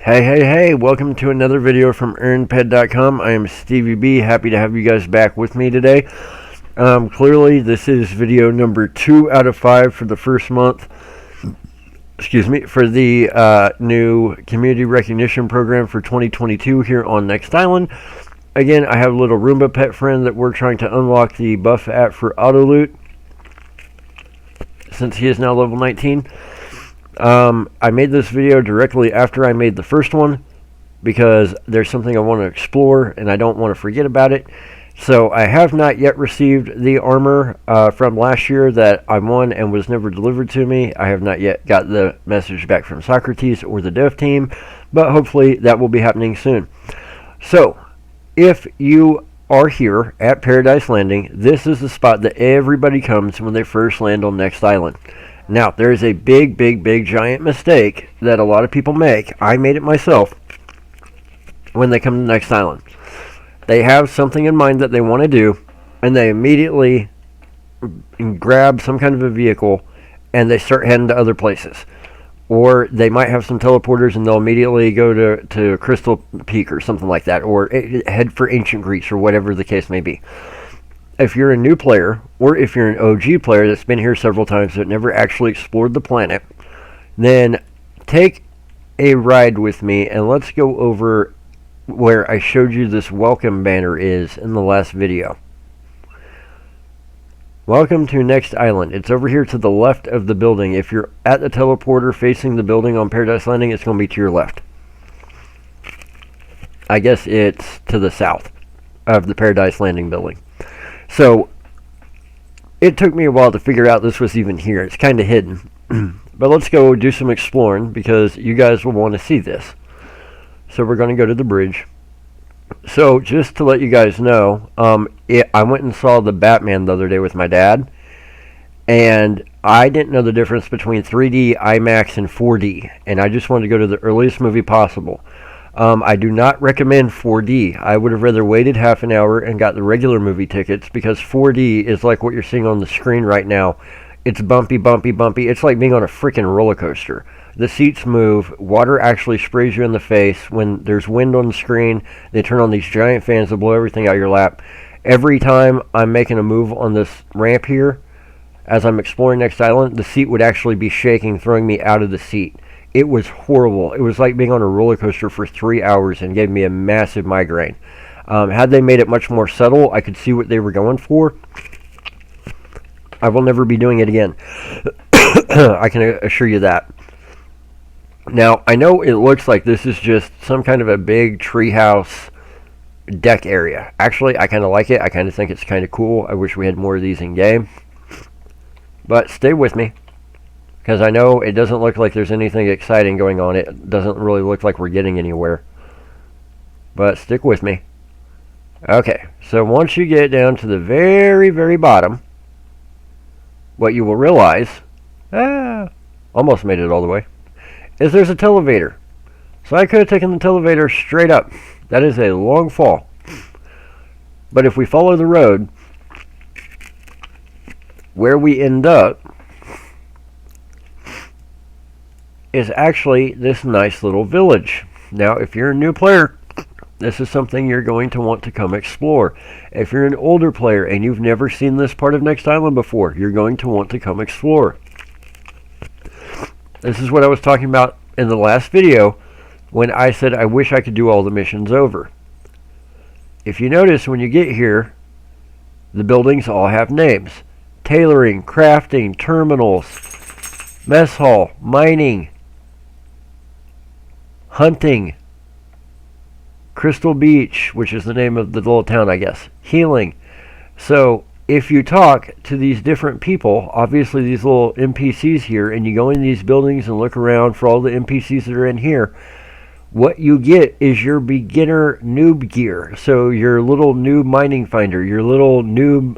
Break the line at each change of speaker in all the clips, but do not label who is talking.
Hey, welcome to another video from EarnPED.com. I am StevieB, happy to have you guys back with me today. Clearly, this is video number 2 out of 5 for the first month, for the new Community Recognition Program for 2022 here on Next Island. Again, I have a little Roomba pet friend that we're trying to unlock the buff at for auto loot, since he is now level 19. I made this video directly after I made the first one because there's something I want to explore and I don't want to forget about it. So I have not yet received the armor from last year that I won and was never delivered to me. I have not yet got the message back from Socrates or the dev team, but hopefully that will be happening soon. So if you are here at Paradise Landing, this is the spot that everybody comes when they first land on Next Island. Now, there is a big giant mistake that a lot of people make. I made it myself when they come to Next Island. They have something in mind that they want to do, and they immediately grab some kind of a vehicle, and they start heading to other places. Or they might have some teleporters, and they'll immediately go to Crystal Peak or something like that, or head for Ancient Greece, or whatever the case may be. If you're a new player, or if you're an OG player that's been here several times but never actually explored the planet, then take a ride with me and let's go over where I showed you this welcome banner is in the last video. Welcome to Next Island. It's over here to the left of the building. If you're at the teleporter facing the building on Paradise Landing, it's going to be to your left. I guess it's to the south of the Paradise Landing building. So, it took me a while to figure out this was even here. It's kind of hidden. But let's go do some exploring because you guys will want to see this. So we're going to go to the bridge. So, just to let you guys know, I went and saw the Batman the other day with my dad. And I didn't know the difference between 3D, IMAX, and 4D. And I just wanted to go to the earliest movie possible. I do not recommend 4D. I would have rather waited half an hour and got the regular movie tickets because 4D is like what you're seeing on the screen right now. It's bumpy. It's like being on a freaking roller coaster. The seats move. Water actually sprays you in the face. When there's wind on the screen, they turn on these giant fans that blow everything out your lap. Every time I'm making a move on this ramp here, as I'm exploring Next Island, the seat would actually be shaking, throwing me out of the seat. It was horrible. It was like being on a roller coaster for 3 hours and gave me a massive migraine. Had they made it much more subtle, I could see what they were going for. I will never be doing it again. I can assure you that. Now, I know it looks like this is just some kind of a big treehouse deck area. Actually, I kind of like it. I kind of think it's kind of cool. I wish we had more of these in game. But stay with me, because I know it doesn't look like there's anything exciting going on. It doesn't really look like we're getting anywhere. But stick with me. Okay, so once you get down to the very bottom, what you will realize, almost made it all the way, is there's a televator. So I could have taken the televator straight up. That is a long fall. But if we follow the road, where we end up is actually this nice little village. Now, if you're a new player, this is something you're going to want to come explore. If you're an older player and you've never seen this part of Next Island before, you're going to want to come explore. This is what I was talking about in the last video when I said I wish I could do all the missions over. If you notice, when you get here, the buildings all have names. Tailoring, crafting, terminals, mess hall, mining, hunting, Crystal Beach, which is the name of the little town, I guess, healing. So if you talk to these different people, obviously these little NPCs here, and you go in these buildings and look around for all the NPCs that are in here, what you get is your beginner noob gear. So your little noob mining finder, your little noob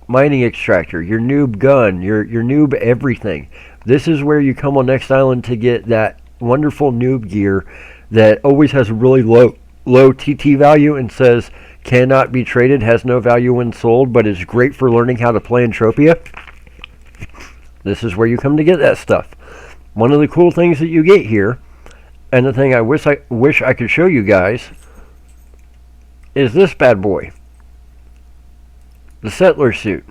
mining extractor, your noob gun, your noob everything. This is where you come on Next Island to get that wonderful noob gear that always has really low TT value and says cannot be traded, has no value when sold, but is great for learning how to play Entropia. This is where you come to get that stuff. One of the cool things that you get here And the thing I wish I could show you guys is this bad boy. The Settler suit.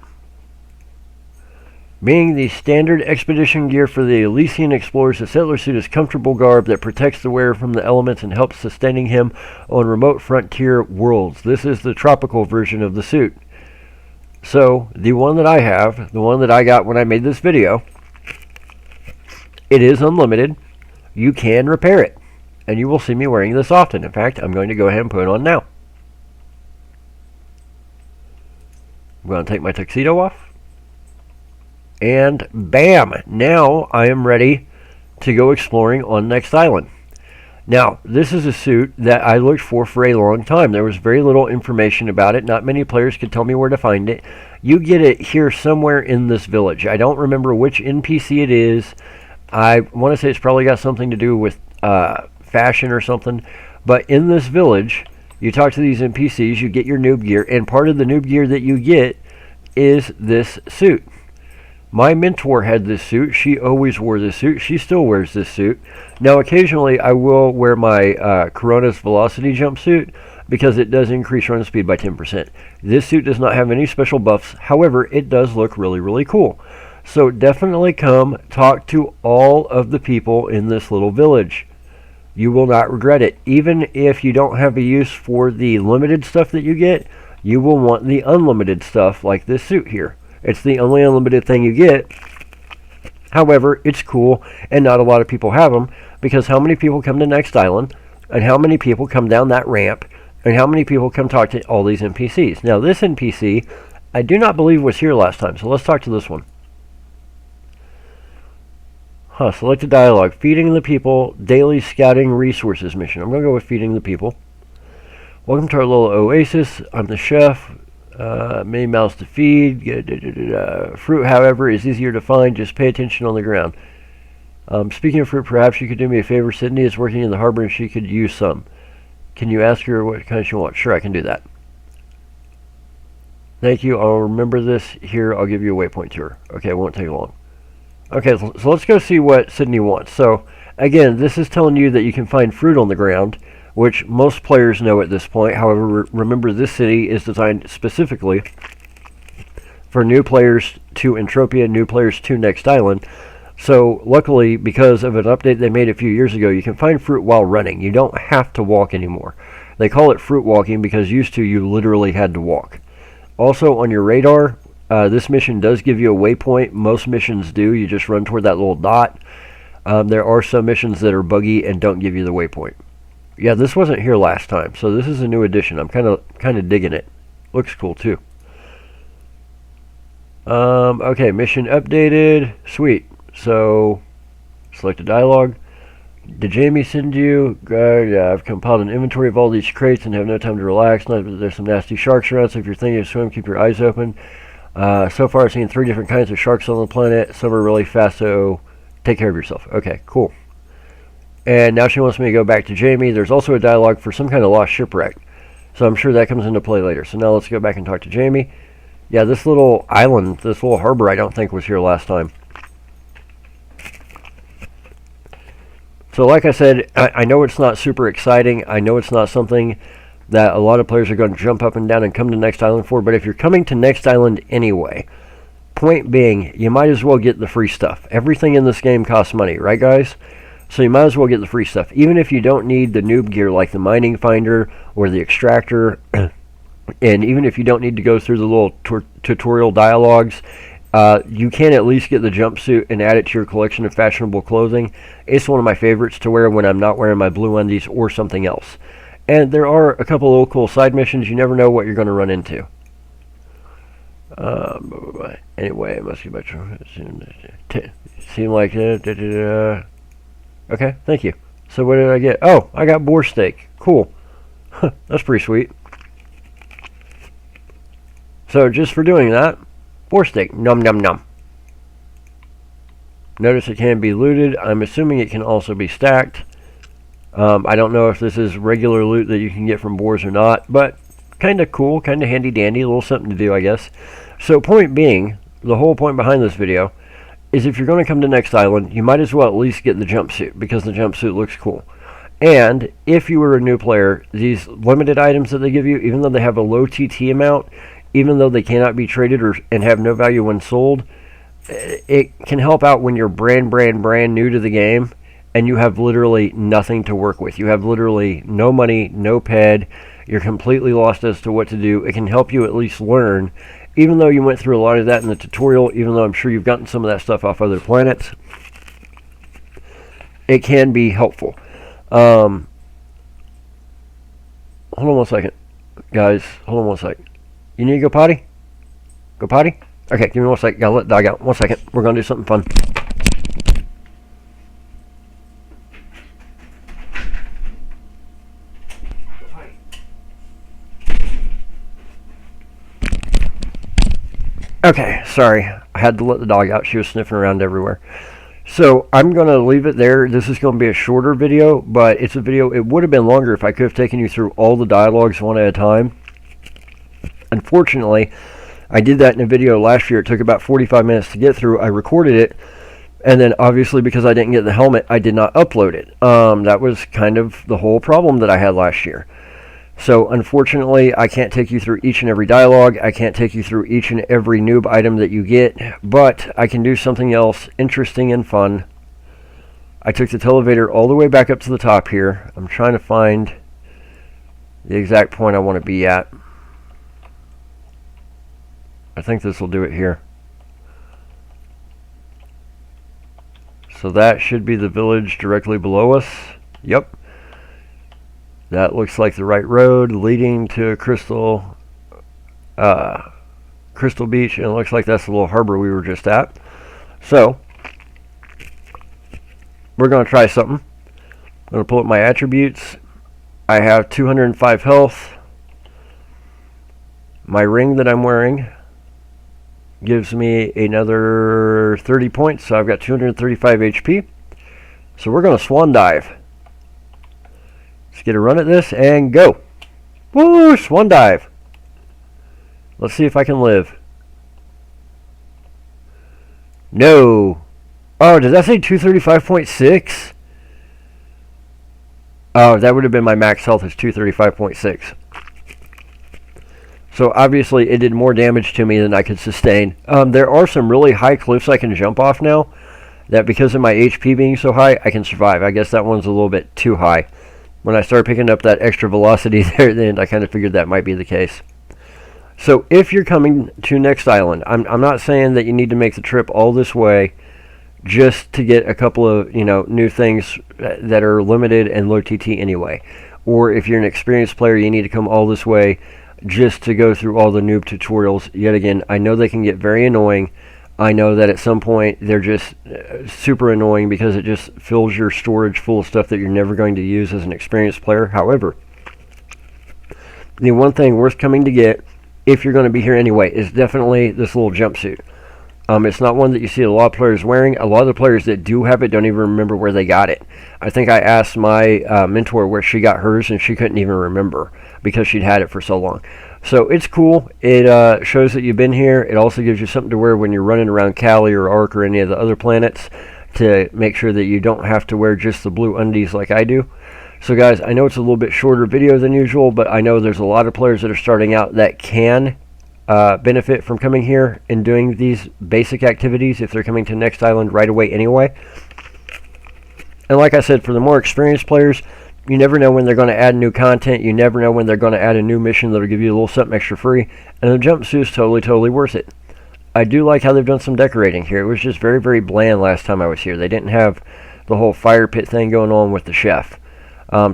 Being the standard expedition gear for the Elysian explorers, the Settler suit is comfortable garb that protects the wearer from the elements and helps sustaining him on remote frontier worlds. This is the tropical version of the suit. So, the one that I have, the one that I got when I made this video, it is unlimited. You can repair it. And you will see me wearing this often. In fact, I'm going to go ahead and put it on now. I'm going to take my tuxedo off. And bam! Now I am ready to go exploring on next island. Now, this is a suit that I looked for a long time. There was very little information about it. Not many players could tell me where to find it. You get it here somewhere in this village. I don't remember which NPC it is. I want to say it's probably got something to do with fashion or something. But in this village, you talk to these NPCs, you get your noob gear, and part of the noob gear that you get is this suit. My mentor had this suit. She always wore this suit. She still wears this suit. Now, occasionally, I will wear my Corona's Velocity Jumpsuit because it does increase run speed by 10%. This suit does not have any special buffs. However, it does look really, really cool. So definitely come talk to all of the people in this little village. You will not regret it. Even if you don't have a use for the limited stuff that you get, you will want the unlimited stuff like this suit here. It's the only unlimited thing you get. However, it's cool, and not a lot of people have them, because how many people come to Next Island, and how many people come down that ramp, and how many people come talk to all these NPCs. Now, this NPC, I do not believe was here last time, so let's talk to this one. Select a dialogue. Feeding the people, daily scouting resources mission. I'm going to go with feeding the people. Welcome to our little oasis. I'm the chef. Many mouths to feed. Fruit, however, is easier to find. Just pay attention on the ground. Speaking of fruit, perhaps you could do me a favor. Sydney is working in the harbor and she could use some. Can you ask her what kind she wants? Sure, I can do that. Thank you. I'll remember this here. I'll give you a waypoint to her. Okay, it won't take long. Okay, so let's go see what Sydney wants. So, again, this is telling you that you can find fruit on the ground, which most players know at this point. However, remember, this city is designed specifically for new players to Entropia, new players to Next Island. So, luckily, because of an update they made a few years ago, you can find fruit while running. You don't have to walk anymore. They call it fruit walking because used to you literally had to walk. Also, on your radar, this mission does give you a waypoint. Most missions do. You just run toward that little dot. There are some missions that are buggy and don't give you the waypoint. Yeah, this wasn't here last time, so this is a new addition. I'm kind of digging it. Looks cool too. Okay, mission updated. Sweet. So, select a dialogue. Did Jamie send you? Yeah, I've compiled an inventory of all these crates and have no time to relax. There's some nasty sharks around, so if you're thinking of swim, keep your eyes open. So far, I've seen 3 different kinds of sharks on the planet. Some are really fast, so take care of yourself. Okay, cool. And now she wants me to go back to Jamie. There's also a dialogue for some kind of lost shipwreck. So I'm sure that comes into play later. So now let's go back and talk to Jamie. Yeah, this little island, this little harbor, I don't think was here last time. So like I said, I know it's not super exciting. I know it's not something that a lot of players are going to jump up and down and come to Next Island for. But if you're coming to Next Island anyway, point being, you might as well get the free stuff. Everything in this game costs money, right guys? So you might as well get the free stuff. Even if you don't need the noob gear like the mining finder or the extractor, and even if you don't need to go through the little tutorial dialogues, you can at least get the jumpsuit and add it to your collection of fashionable clothing. It's one of my favorites to wear when I'm not wearing my blue undies or something else. And there are a couple of little cool side missions. You never know what you're going to run into. Anyway, it must be much. Seem like okay, thank you. So what did I get? Oh, I got boar steak. Cool. That's pretty sweet. So just for doing that, boar steak. Num num num. Notice it can be looted. I'm assuming it can also be stacked. I don't know if this is regular loot that you can get from boars or not, but kind of cool, kind of handy dandy, a little something to do, I guess. So point being, the whole point behind this video is if you're going to come to Next Island, you might as well at least get the jumpsuit because the jumpsuit looks cool. And if you were a new player, these limited items that they give you, even though they have a low TT amount, even though they cannot be traded and have no value when sold, it can help out when you're brand new to the game and you have literally nothing to work with. You have literally no money, no PED. You're completely lost as to what to do. It can help you at least learn, even though you went through a lot of that in the tutorial, even though I'm sure you've gotten some of that stuff off other planets. It can be helpful. Hold on one second. Guys, hold on one second. You need to go potty? Go potty? Okay, give me 1 second. Gotta let the dog out. 1 second. We're gonna do something fun. Okay, sorry. I had to let the dog out. She was sniffing around everywhere. So I'm going to leave it there. This is going to be a shorter video, but it's a video. It would have been longer if I could have taken you through all the dialogues one at a time. Unfortunately, I did that in a video last year. It took about 45 minutes to get through. I recorded it, and then obviously because I didn't get the helmet, I did not upload it. That was kind of the whole problem that I had last year. So unfortunately, I can't take you through each and every dialogue. I can't take you through each and every noob item that you get, but I can do something else interesting and fun. I took the televator all the way back up to the top here. I'm trying to find the exact point I want to be at. I think this will do it here. So that should be the village directly below us. Yep. That looks like the right road leading to Crystal Beach, and it looks like that's the little harbor we were just at. So, we're going to try something. I'm going to pull up my attributes. I have 205 health. My ring that I'm wearing gives me another 30 points, so I've got 235 HP. So we're going to swan dive. Let's get a run at this and go. Woo! Swan dive. Let's see if I can live. No. Oh, did that say 235.6? Oh, that would have been my max health is 235.6. So obviously it did more damage to me than I could sustain. There are some really high cliffs I can jump off now that because of my HP being so high, I can survive. I guess that one's a little bit too high. When I started picking up that extra velocity there at the end, I kind of figured that might be the case. So if you're coming to Next Island, I'm not saying that you need to make the trip all this way just to get a couple of new things that are limited and low TT anyway. Or if you're an experienced player, you need to come all this way just to go through all the noob tutorials. Yet again, I know they can get very annoying. I know that at some point they're just super annoying because it just fills your storage full of stuff that you're never going to use as an experienced player. However, the one thing worth coming to get, if you're going to be here anyway, is definitely this little jumpsuit. It's not one that you see a lot of players wearing. A lot of the players that do have it don't even remember where they got it. I think I asked my mentor where she got hers, and she couldn't even remember because she'd had it for so long. So it's cool. It shows that you've been here. It also gives you something to wear when you're running around Cali or Ark or any of the other planets to make sure that you don't have to wear just the blue undies like I do. So guys, I know it's a little bit shorter video than usual, but I know there's a lot of players that are starting out that can benefit from coming here and doing these basic activities if they're coming to Next Island right away anyway. And like I said, for the more experienced players, you never know when they're going to add new content. You never know when they're going to add a new mission that'll give you a little something extra free. And the jumpsuit is totally worth it. I do like how they've done some decorating here. It was just very bland last time I was here. They didn't have the whole fire pit thing going on with the chef.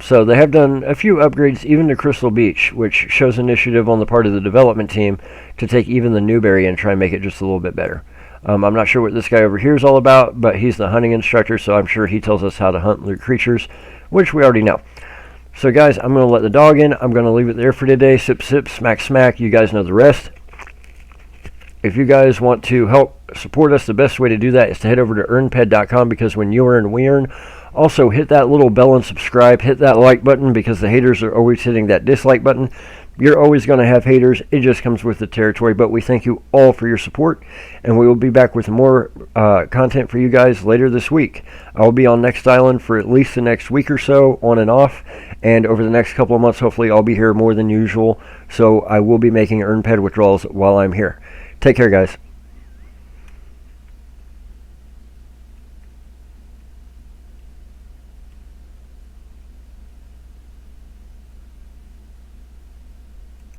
So they have done a few upgrades even to Crystal Beach, which shows initiative on the part of the development team to take even the noob area and try and make it just a little bit better. I'm not sure what this guy over here is all about, but he's the hunting instructor, so I'm sure he tells us how to hunt the creatures, which we already know. So guys, I'm going to let the dog in. I'm going to leave it there for today. Sip, smack, smack. You guys know the rest. If you guys want to help support us, the best way to do that is to head over to EarnPED.com, because when you earn, we earn. Also, hit that little bell and subscribe. Hit that like button, because the haters are always hitting that dislike button. You're always going to have haters. It just comes with the territory. But we thank you all for your support, and we will be back with more content for you guys later this week. I'll be on Next Island for at least the next week or so, on and off, and over the next couple of months, hopefully I'll be here more than usual. So I will be making EarnPED withdrawals while I'm here. Take care, guys.